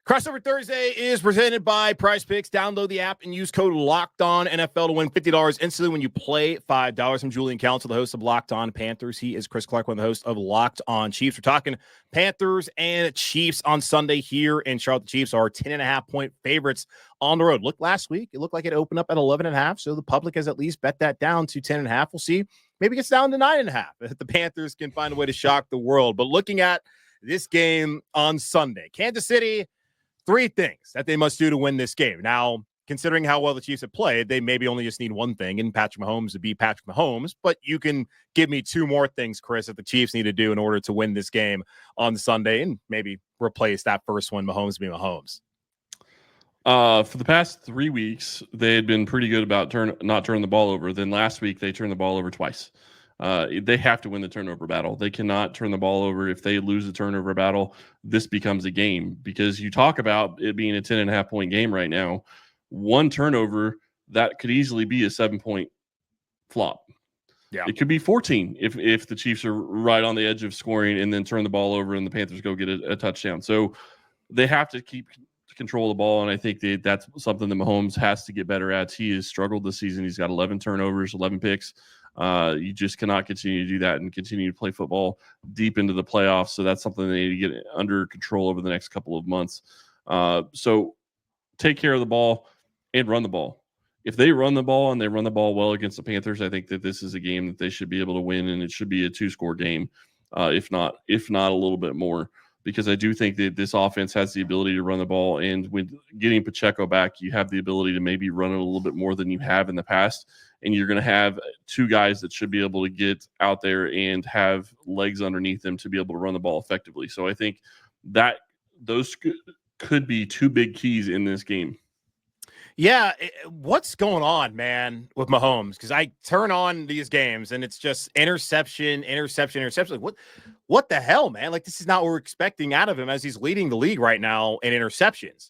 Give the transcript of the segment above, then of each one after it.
Crossover Thursday is presented by PrizePicks. Download the app and use code LOCKEDON NFL to win $50 instantly when you play $5. I'm Julian Council, the host of Locked On Panthers. He is Chris Clark, one of the hosts of Locked On Chiefs. We're talking Panthers and Chiefs on Sunday here in Charlotte. The Chiefs are 10.5-point favorites on the road. Look, last week, it looked like it opened up at 11.5, so the public has at least bet that down to 10.5. We'll see. Maybe it gets down to 9.5 if the Panthers can find a way to shock the world. But looking at this game on Sunday, Kansas City, 3 things that they must do to win this game. Now, considering how well the Chiefs have played, they maybe only just need one thing, and Patrick Mahomes to be Patrick Mahomes. But you can give me 2 more things, Chris, that the Chiefs need to do in order to win this game on Sunday and maybe replace that first one, Mahomes being Mahomes. For the past 3 weeks, they had been pretty good about not turning the ball over. Then last week, they turned the ball over twice. They have to win the turnover battle. They cannot turn the ball over. If they lose the turnover battle, this becomes a game, because you talk about it being a 10.5-point game right now. One turnover, that could easily be a 7-point flop. Yeah. It could be 14 if the Chiefs are right on the edge of scoring and then turn the ball over and the Panthers go get a touchdown. So they have to keep control of the ball, and I think that's something that Mahomes has to get better at. He has struggled this season. He's got 11 turnovers, 11 picks. You just cannot continue to do that and continue to play football deep into the playoffs. So that's something they need to get under control over the next couple of months. So take care of the ball and run the ball. If they run the ball and they run the ball well against the Panthers, I think that this is a game that they should be able to win, and it should be a 2-score game, if not a little bit more, because I do think that this offense has the ability to run the ball. And with getting Pacheco back, you have the ability to maybe run it a little bit more than you have in the past. And you're going to have 2 guys that should be able to get out there and have legs underneath them to be able to run the ball effectively. So I think that those could be 2 big keys in this game. Yeah, what's going on, man, with Mahomes? Because I turn on these games and it's just interception. Like, what the hell, man? Like, this is not what we're expecting out of him, as he's leading the league right now in interceptions.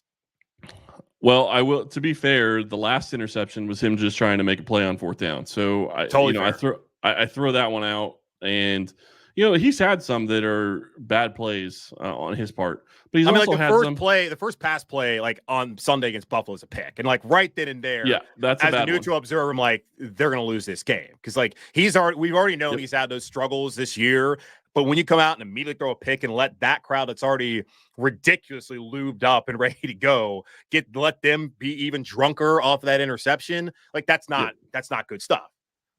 Well, I will. To be fair, the last interception was him just trying to make a play on 4th down. So I throw that one out, and he's had some that are bad plays on his part, but he's also had some. The first pass play, like on Sunday against Buffalo, is a pick, and like right then and there, yeah, that's as a neutral observer, I'm like, they're going to lose this game, because like we've already known he's had those struggles this year. But when you come out and immediately throw a pick and let that crowd that's already ridiculously lubed up and ready to go let them be even drunker off of that interception, like that's not good stuff.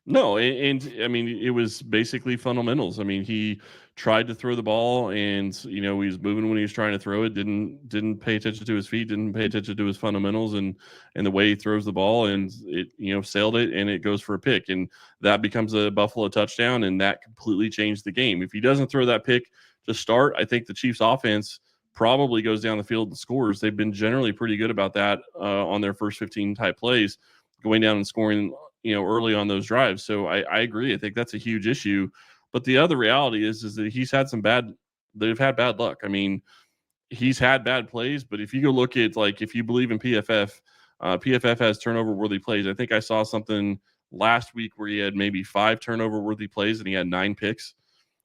No, and I mean, it was basically fundamentals. I mean, he tried to throw the ball, and he was moving when he was trying to throw it. Didn't pay attention to his feet. Didn't pay attention to his fundamentals and the way he throws the ball, and it sailed it, and it goes for a pick, and that becomes a Buffalo touchdown, and that completely changed the game. If he doesn't throw that pick to start, I think the Chiefs' offense probably goes down the field and scores. They've been generally pretty good about that on their first 15 type plays, going down and scoring early on those drives. So I agree. I think that's a huge issue. But the other reality is that they've had bad luck. I mean, he's had bad plays, but if you go look at, like, if you believe in PFF, PFF has turnover worthy plays. I think I saw something last week where he had maybe 5 turnover worthy plays and he had 9 picks.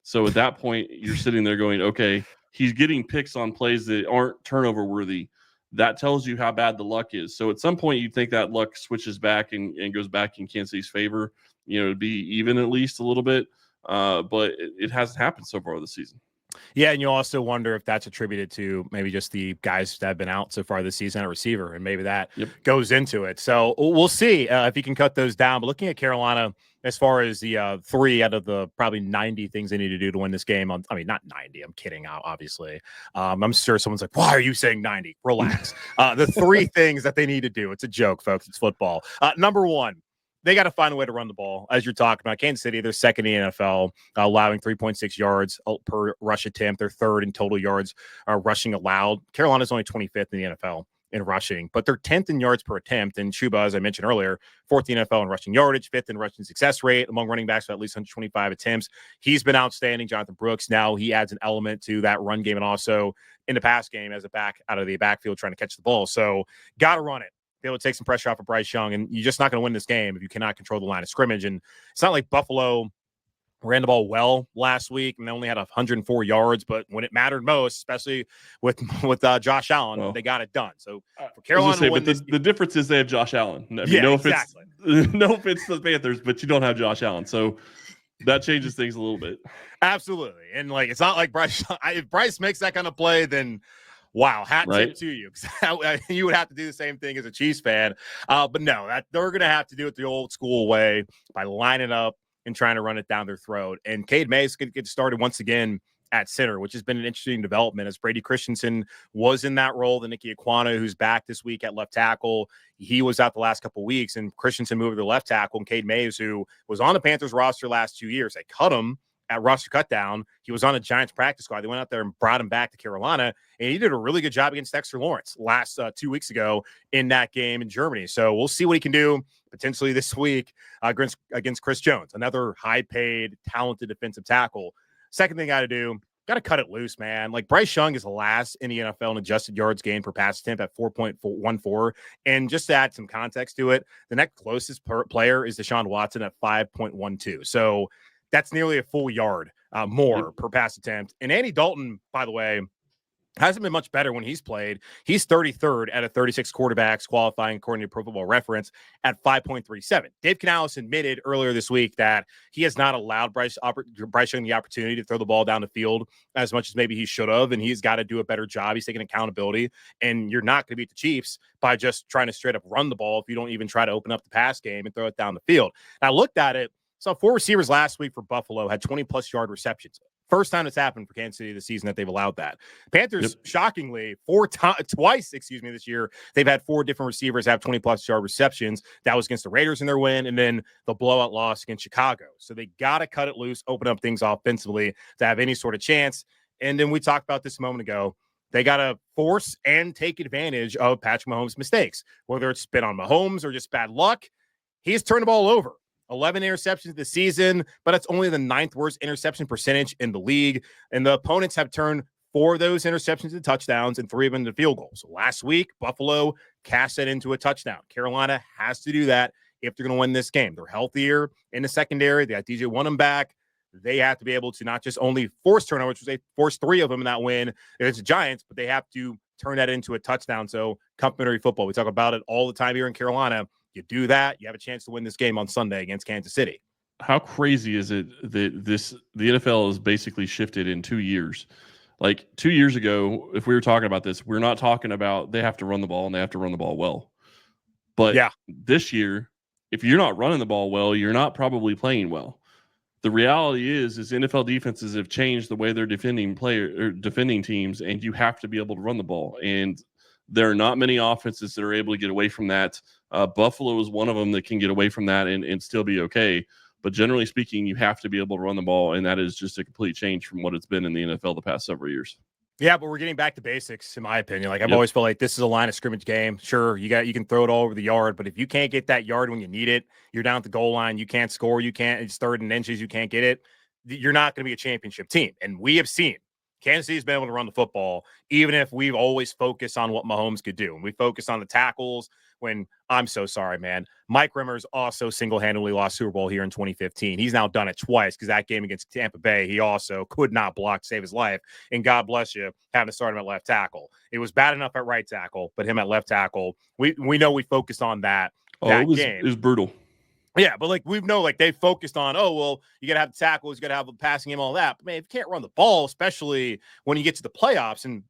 So at that point, you're sitting there going, okay, he's getting picks on plays that aren't turnover worthy. That tells you how bad the luck is. So at some point, you'd think that luck switches back and goes back in Kansas City's favor, to be even at least a little bit. But it hasn't happened so far this season. Yeah, and you also wonder if that's attributed to maybe just the guys that have been out so far this season at receiver, and maybe that goes into it. So we'll see if he can cut those down. But looking at Carolina, as far as the 3 out of the probably 90 things they need to do to win this game, not 90. I'm kidding, obviously. I'm sure someone's like, why are you saying 90? Relax. The 3 things that they need to do. It's a joke, folks. It's football. Number 1. They got to find a way to run the ball. As you're talking about, Kansas City, they're second in the NFL, allowing 3.6 yards per rush attempt. They're third in total yards rushing allowed. Carolina's only 25th in the NFL in rushing, but they're 10th in yards per attempt. And Chuba, as I mentioned earlier, 4th in the NFL in rushing yardage, 5th in rushing success rate among running backs with at least 125 attempts. He's been outstanding. Jonathan Brooks, now he adds an element to that run game and also in the pass game as a back out of the backfield trying to catch the ball. So got to run it. Be able to take some pressure off of Bryce Young, and you're just not going to win this game if you cannot control the line of scrimmage. And it's not like Buffalo ran the ball well last week and they only had 104 yards, but when it mattered most, especially with Josh Allen, they got it done. So for Carolina to win the difference is they have Josh Allen. I mean, yeah, no exactly. no offense to the Panthers, but you don't have Josh Allen, so that changes things a little bit. Absolutely, and like it's not like Bryce. If Bryce makes that kind of play, then wow, hat tip to you. You would have to do the same thing as a Chiefs fan, but no, they're going to have to do it the old school way by lining up and trying to run it down their throat. And Cade Mays could get started once again at center, which has been an interesting development as Brady Christensen was in that role. The Nicky Aquana, who's back this week at left tackle, he was out the last couple of weeks, and Christensen moved to the left tackle. And Cade Mays, who was on the Panthers roster last 2 years, they cut him at roster cutdown. He was on a Giants practice squad. They went out there and brought him back to Carolina, and he did a really good job against Dexter Lawrence last 2 weeks ago in that game in Germany. So we'll see what he can do potentially this week against Chris Jones, another high-paid, talented defensive tackle. Second thing I got to do, got to cut it loose, man. Like Bryce Young is the last in the NFL in adjusted yards gained per pass attempt at 4.14. And just to add some context to it, the next closest player is Deshaun Watson at 5.12. So that's nearly a full yard more per pass attempt. And Andy Dalton, by the way, hasn't been much better when he's played. He's 33rd out of 36 quarterbacks qualifying according to Pro Football Reference at 5.37. Dave Canales admitted earlier this week that he has not allowed Bryce Young the opportunity to throw the ball down the field as much as maybe he should have, and he's got to do a better job. He's taking accountability, and you're not going to beat the Chiefs by just trying to straight up run the ball if you don't even try to open up the pass game and throw it down the field. And I looked at it. So 4 receivers last week for Buffalo had 20-plus yard receptions. First time it's happened for Kansas City this season that they've allowed that. Panthers, shockingly, twice this year, they've had 4 different receivers have 20-plus yard receptions. That was against the Raiders in their win, and then the blowout loss against Chicago. So they got to cut it loose, open up things offensively to have any sort of chance. And then we talked about this a moment ago. They got to force and take advantage of Patrick Mahomes' mistakes, whether it's been on Mahomes or just bad luck. He's turned the ball over. 11 interceptions this season, but it's only the 9th worst interception percentage in the league. And the opponents have turned 4 of those interceptions into touchdowns and 3 of them into field goals. So last week, Buffalo cast that into a touchdown. Carolina has to do that if they're going to win this game. They're healthier in the secondary. They got DJ Wonnum back. They have to be able to not just only force turnovers, which they forced 3 of them in that win against the Giants, but they have to turn that into a touchdown. So complimentary football. We talk about it all the time here in Carolina. You do that, you have a chance to win this game on Sunday against Kansas City. How crazy is it that the NFL has basically shifted in 2 years? Like 2 years ago, if we were talking about this, we're not talking about they have to run the ball and they have to run the ball well. But this year, if you're not running the ball well, you're not probably playing well. The reality is NFL defenses have changed the way they're defending teams, and you have to be able to run the ball. And there are not many offenses that are able to get away from that. Buffalo is one of them that can get away from that and still be okay. But generally speaking, you have to be able to run the ball, and that is just a complete change from what it's been in the NFL the past several years. Yeah, but we're getting back to basics, in my opinion. Like I've always felt like this is a line of scrimmage game. Sure, you can throw it all over the yard, but if you can't get that yard when you need it, you're down at the goal line, you can't score, it's 3rd and inches, you can't get it, you're not going to be a championship team. And we have seen Kansas City's been able to run the football, even if we've always focused on what Mahomes could do. And we focused on the tackles when, I'm so sorry, man, Mike Rimmer's also single-handedly lost Super Bowl here in 2015. He's now done it twice because that game against Tampa Bay, he also could not block to save his life. And God bless you, having to start him at left tackle. It was bad enough at right tackle, but him at left tackle, we know we focused on that game. It was brutal. Yeah, but they focused on, you got to have the tackles, you got to have the passing game, all that. But man, if you can't run the ball, especially when you get to the playoffs, and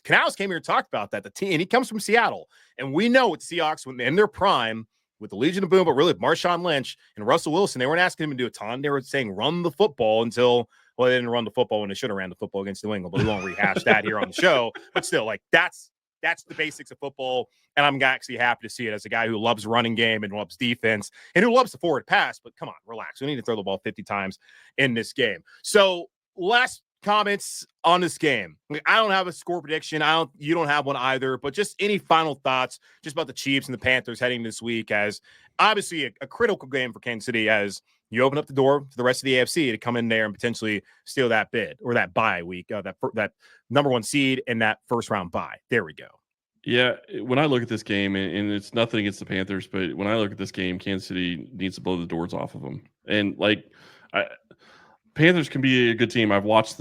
Canales came here and talked about that, the team, and he comes from Seattle. And we know with Seahawks, when in their prime, with the Legion of Boom, but really Marshawn Lynch and Russell Wilson, they weren't asking him to do a ton. They were saying run the football until, they didn't run the football when they should have ran the football against New England. But we won't rehash that here on the show. But still, that's the basics of football, and I'm actually happy to see it as a guy who loves running game and loves defense and who loves the forward pass. But come on, relax. We need to throw the ball 50 times in this game. So last comments on this game. I don't have a score prediction. You don't have one either, but just any final thoughts just about the Chiefs and the Panthers heading this week as obviously a critical game for Kansas City as you open up the door to the rest of the AFC to come in there and potentially steal that bid or that bye week, that number 1 seed and that first round bye. There we go. Yeah, when I look at this game, and it's nothing against the Panthers, but when I look at this game, Kansas City needs to blow the doors off of them. And Panthers can be a good team. I've watched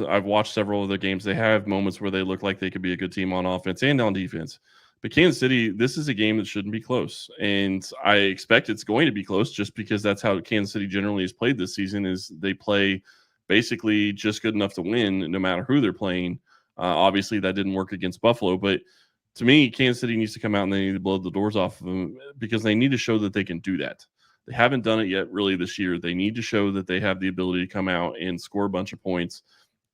several of their games. They have moments where they look like they could be a good team on offense and on defense. But Kansas City, this is a game that shouldn't be close, and I expect it's going to be close just because that's how Kansas City generally has played this season. Is they play basically just good enough to win, no matter who they're playing. Obviously, that didn't work against Buffalo, but to me, Kansas City needs to come out and they need to blow the doors off of them because they need to show that they can do that. They haven't done it yet really this year. They need to show that they have the ability to come out and score a bunch of points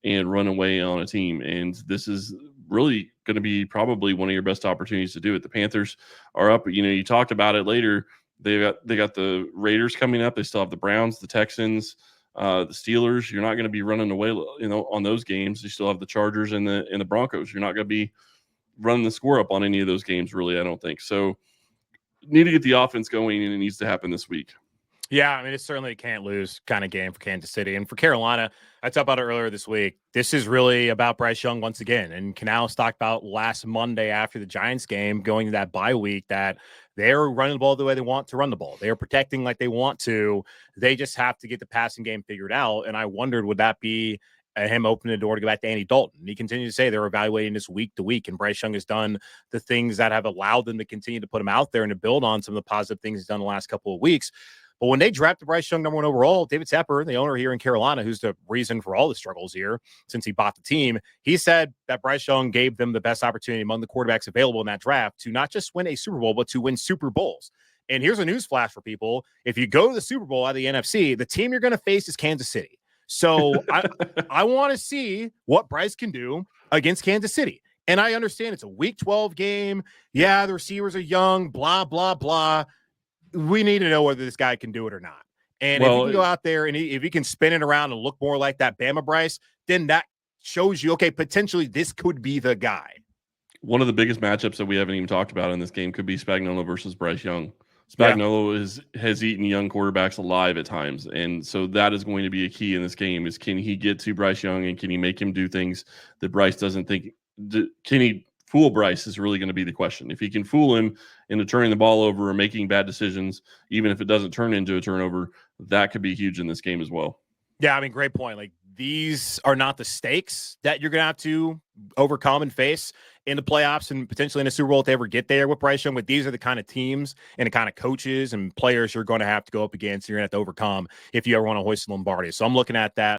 and run away on a team. And this is really going to be probably one of your best opportunities to do it. The Panthers are up. You talked about it later. They got the Raiders coming up. They still have the Browns, the Texans, the Steelers. You're not going to be running away, on those games. You still have the Chargers and the Broncos. You're not going to be running the score up on any of those games, really, I don't think. So need to get the offense going, and it needs to happen this week. Yeah, I mean, it's certainly a can't lose kind of game for Kansas City. And for Carolina, I talked about it earlier this week. This is really about Bryce Young once again. And Canales talked about last Monday after the Giants game, going to that bye week, that they're running the ball the way they want to run the ball. They're protecting like they want to. They just have to get the passing game figured out. And I wondered, would that be him opening the door to go back to Andy Dalton? He continues to say they're evaluating this week to week, and Bryce Young has done the things that have allowed them to continue to put him out there and to build on some of the positive things he's done the last couple of weeks. But when they drafted Bryce Young #1 overall, David Tepper, the owner here in Carolina, who's the reason for all the struggles here since he bought the team, he said that Bryce Young gave them the best opportunity among the quarterbacks available in that draft to not just win a Super Bowl, but to win Super Bowls. And here's a news flash for people. If you go to the Super Bowl out of the NFC, the team you're going to face is Kansas City. So I want to see what Bryce can do against Kansas City. And I understand it's a Week 12 game. Yeah, the receivers are young, blah, blah, blah. We need to know whether this guy can do it or not. And if he can go out there and if he can spin it around and look more like that Bama Bryce, then that shows you, okay, potentially this could be the guy. One of the biggest matchups that we haven't even talked about in this game could be Spagnuolo versus Bryce Young. Spagnuolo has eaten young quarterbacks alive at times, and so that is going to be a key in this game. Is can he get to Bryce Young and can he make him do things that Bryce doesn't think? Can he fool Bryce is really going to be the question. If he can fool him into turning the ball over or making bad decisions, even if it doesn't turn into a turnover, that could be huge in this game as well. Yeah, I mean, great point. Like, these are not the stakes that you're going to have to overcome and face in the playoffs and potentially in a Super Bowl if they ever get there with Bryce Young. But these are the kind of teams and the kind of coaches and players you're going to have to go up against. You're going to have to overcome if you ever want to hoist the Lombardi. So I'm looking at that.